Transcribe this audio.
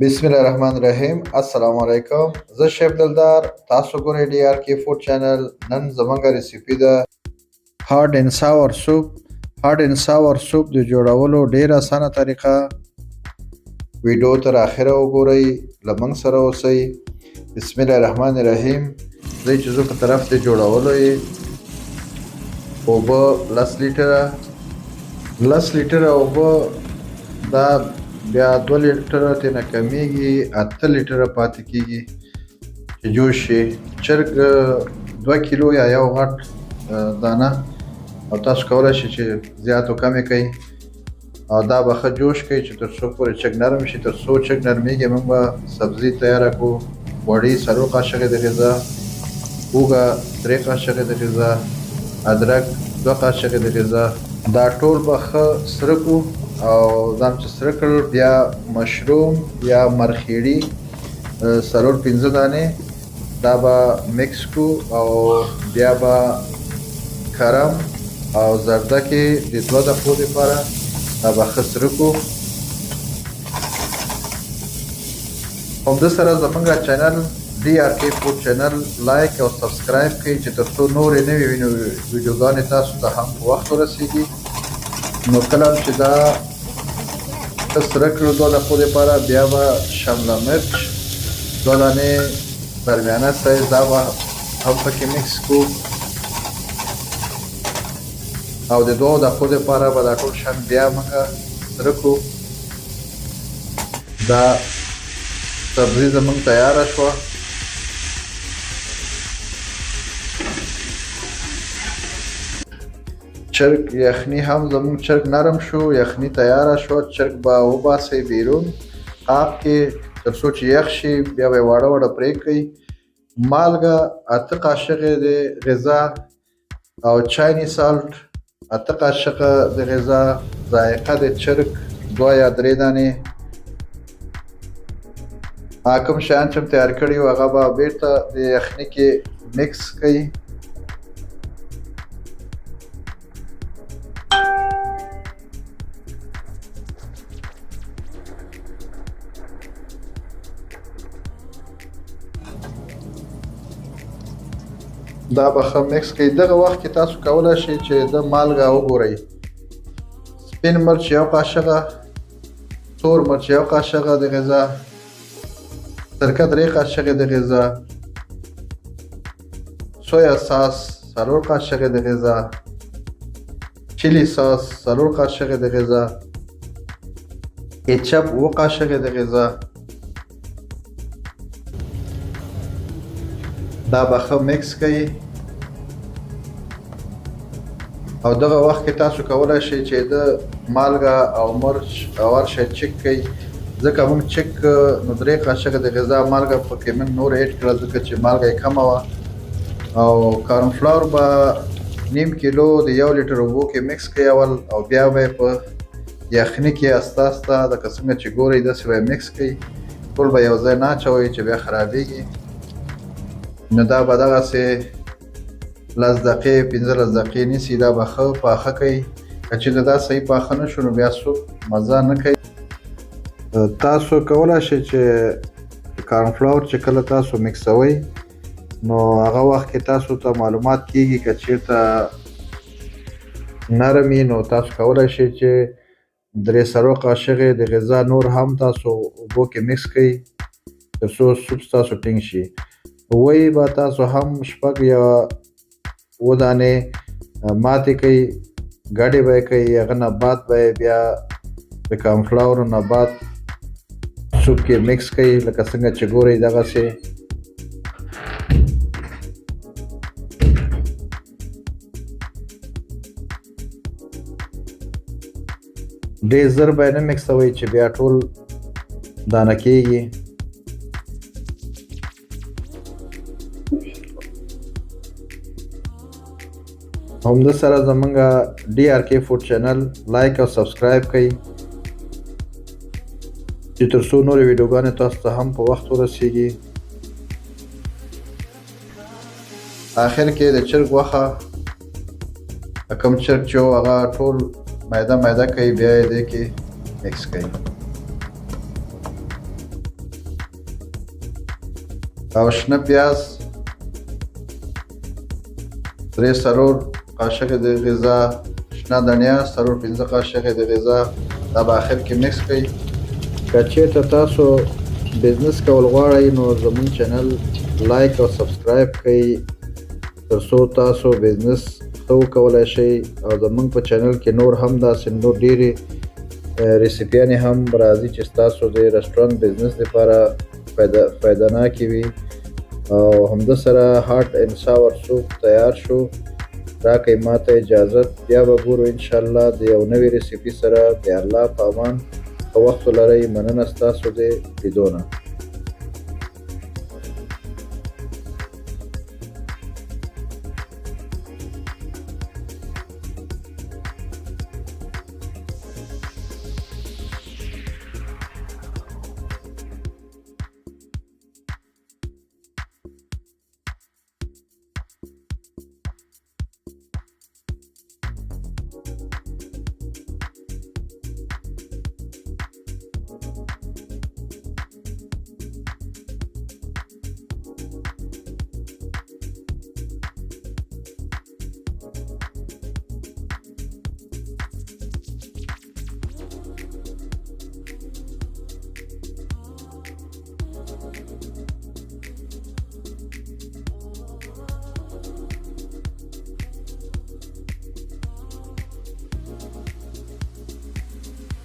بسم الله الرحمن الرحیم. السلام علیکم. زه شیف دلدار، تاسو ګورئ ډي آر کې فوډ چینل. نن زموږ ریسیپي ده هارډ اینډ ساور سوپ. هارډ اینډ ساور سوپ د جوړولو ډیر اسانه طریقه. ویډیو تر اخره وګورئ، له موږ سره اوسئ. بسم الله الرحمن الرحیم. زه چې زه په طرف ته جوړولو یې اوبه 10 لیټره اوبه، دا بیا 2 لیټره ترنه کمیږي، 8 لیټره پاتې کیږي چې جوش شي. چرګ 2 کیلو یا یو غټ دانه، او تاسو کولی شئ چې زیات او کم یې کوئ، او دا به ښه جوش کوئ چې تر څو پورې چرګ نرم شي. تر څو چرګ نرمیږي موږ به سبزي تیاره کړو. غوړي 4 قاشقې د غذا، هوږه 3 قاشقې د غذا، ادرک 2 قاشقې د غذا. دا ټول به ښه سره کړو، او دا چې سره کړل بیا مشروم یا مرخیړي 4-5 دانې، دا به مکس کړو، او بیا به کرم او زردکې د 2 دقیقو لپاره دا به ښه سره کړو. همدې سره زموږ چینل ډي آر کې فوډ چینل لایک او سبسکرایب کړئ چې تر څو نورې نوې ویډیوګانې تاسو ته هم په وخت ورسیږي. نو کله چې دا سره کړو 2 دقیقو لپاره، بیا به شامل مرچ 2 دانې درمیانه سایز، دا به هم پکې مکس کړو، او د 2 دقیقو لپاره به دا ټول شیان بیا موږ سره کړو. دا سبزي زموږ تیاره شوه. چرګ یخني هم زموږ چرګ نرم شو، یخني تیاره شو. چرګ به وباسئ بیرون قاب کې تر څو چې یخ شي، بیا به یې واړه واړه پرې کړئ. مالګه 8 قاشقې د غذا، او چایني سالټ 8 قاشقه د غذا، ذایقه د چرګ 2 یا 3 دانې. کوم شیان چې تیار کړي وو هغه به بیرته د یخني کې مکس کړئ. دا به ښه مکس کړئ. دغه وخت کې تاسو کولی شئ چې د مالګه وګورئ. سپین مرچ 1 قاشقه، تور مرچ 1 قاشقه د غذا، سرکه 3 قاشقې د غذا، سویا ساس 4 قاشقې د غذا، چیلی ساس 4 قاشقې د غذا، کیچپ 2 قاشقې د غذا. دا به ښه مکس کړئ، او دغه وخت کې تاسو کولی شئ چې د مالګه او مرچ او هر شی چک کړئ. ځکه موږ چک نو 3 قاشقه د غذا مالګه پکې موږ نور ایډ کړه، ځکه چې مالګه یې کمه وه. او کارنفلور به 1.5 کیلو د 1 لیټر اوبو کې مکس کړئ اول، او بیا به یې په یخني کې استه استه لکه څنګه چې ګورئ داسې به یې مکس کړئ. ټول به یو ځای نه اچوئ چې بیا خرابېږي. نو دا به دغسې 10 دقیقې 15 دقیقې نیسي. دا به ښه پاخه کړئ. که چېرته دا صحیح پاخه نه شو نو بیا سوپ مزه نه کوي. تاسو کولی شئ چې کارنفلور چې کله تاسو مکسوئ، نو هغه وخت کې تاسو ته معلومات کیږي. که چېرته نرم وي نو تاسو کولی شئ چې 3 قاشقې د غذا نور هم تاسو اوبو کې مکس کړئ تر څو سوپ ستاسو ټینګ شي. وی به تاسو هم 6 یا 7 دانې ماتې کړئ، ګډې به یې کړئ. هغه نه بعد به یې بیا د کارنفلاورو نه بعد سوپ کې مکس کړئ، لکه څنګه چې ګورئ دغسې. ډېر زر به یې نه مکسوئ چې بیا ټول دانه کېږي. همدې سره زموږ ډي آر کې فوډ چینل لایک او سبسکرایب کړئ چې تر څو نورې ویډیوګانې تاسو ته هم په وخت ورسیږي. آخر کې د چرګ غوښه کوم چرګ چې هغه ټول میده میده کوي، بیا یې دې کې مکس کوي. او شنه پیاز 3-4 قاشقې د غذا، شنه دڼیا 4-5 قاشقې د غذا. دا به اخر کې مکس کړئ. که چېرته تاسو بزنس کول غواړئ نو زموږ چینل لایک او سبسکرایب کړئ تر څو تاسو بزنس ښه وکولی شئ. او زموږ په چینل کې نور هم داسې نور ډېرې ریسیپیانې هم راځي چې ستاسو د رسټورانټ بزنس لپاره فایدهناکې وي. او همده سره هاټ اینډ ساور سوپ تیار شو. راکئ ماته اجازت، بیا به ګورو انشاءالله د یو نوې ریسیپي سره. بیا الله په امان، ښه وخت ولرئ. مننه ستاسو د لیدو نه.